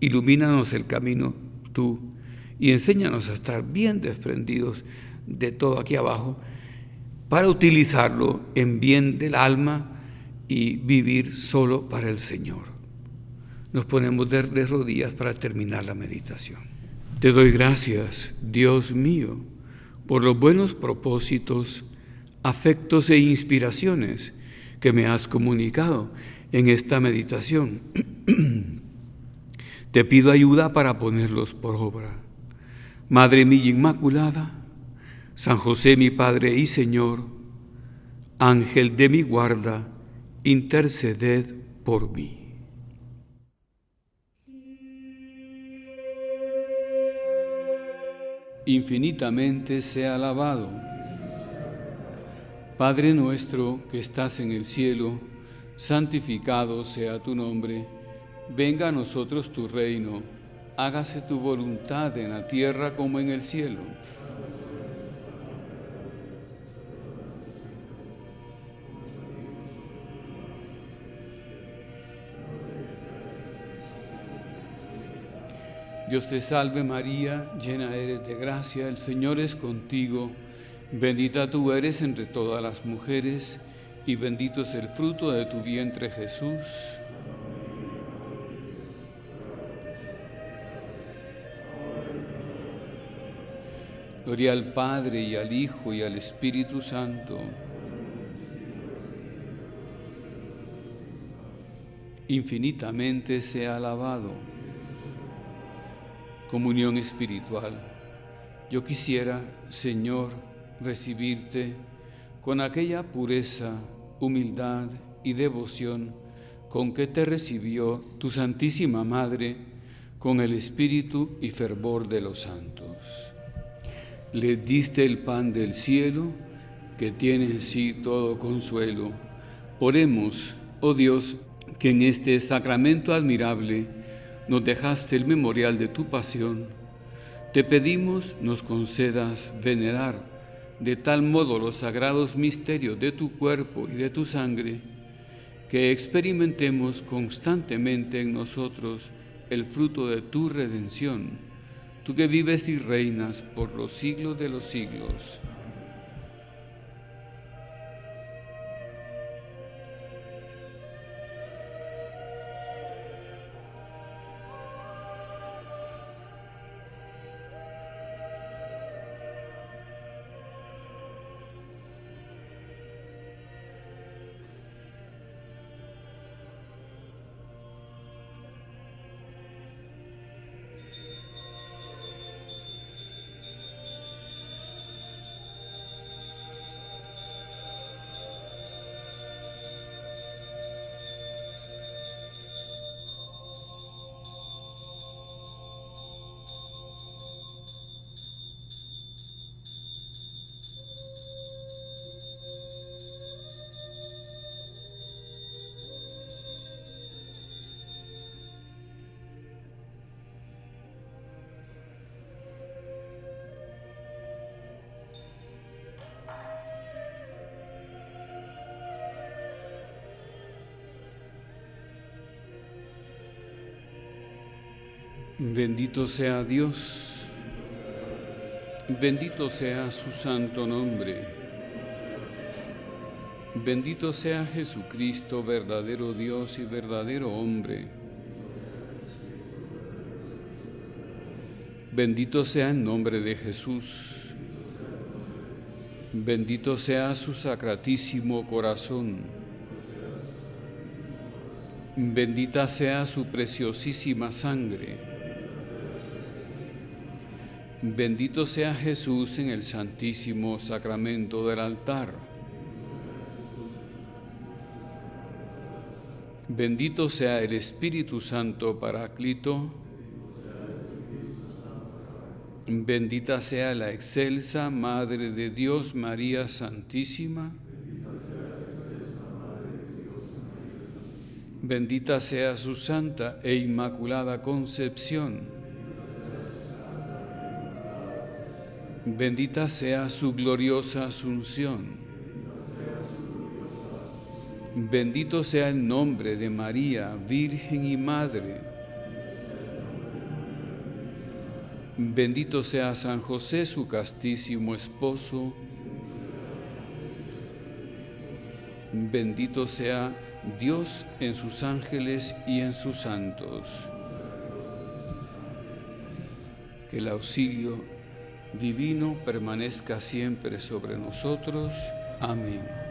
Ilumínanos el camino tú y enséñanos a estar bien desprendidos de todo aquí abajo para utilizarlo en bien del alma y vivir solo para el Señor. Nos ponemos de rodillas para terminar la meditación. Te doy gracias, Dios mío, por los buenos propósitos, afectos e inspiraciones que me has comunicado en esta meditación. Te pido ayuda para ponerlos por obra. Madre mía Inmaculada, San José mi Padre y Señor, Ángel de mi guarda, interceded por mí. Infinitamente sea alabado. Padre nuestro que estás en el cielo, santificado sea tu nombre. Venga a nosotros tu reino, hágase tu voluntad en la tierra como en el cielo. Dios te salve María, llena eres de gracia, el Señor es contigo, bendita tú eres entre todas las mujeres, y bendito es el fruto de tu vientre Jesús. Gloria al Padre, y al Hijo, y al Espíritu Santo. Infinitamente sea alabado. Comunión espiritual. Yo quisiera, Señor, recibirte con aquella pureza, humildad y devoción con que te recibió tu Santísima Madre, con el espíritu y fervor de los santos. Le diste el pan del cielo, que tiene en sí todo consuelo. Oremos, oh Dios, que en este sacramento admirable nos dejaste el memorial de tu pasión. Te pedimos nos concedas venerar de tal modo los sagrados misterios de tu cuerpo y de tu sangre, que experimentemos constantemente en nosotros el fruto de tu redención, tú que vives y reinas por los siglos de los siglos. Bendito sea Dios, bendito sea su santo nombre, bendito sea Jesucristo, verdadero Dios y verdadero hombre. Bendito sea el nombre de Jesús, bendito sea su sacratísimo corazón, bendita sea su preciosísima sangre. Bendito sea Jesús en el santísimo sacramento del altar. Bendito sea el Espíritu Santo Paráclito. Bendita sea la excelsa Madre de Dios, María Santísima. Bendita sea su santa e inmaculada concepción. Bendita sea su gloriosa asunción. Bendito sea el nombre de María, Virgen y Madre. Bendito sea San José, su castísimo esposo. Bendito sea Dios en sus ángeles y en sus santos. Que el auxilio divino permanezca siempre sobre nosotros. Amén.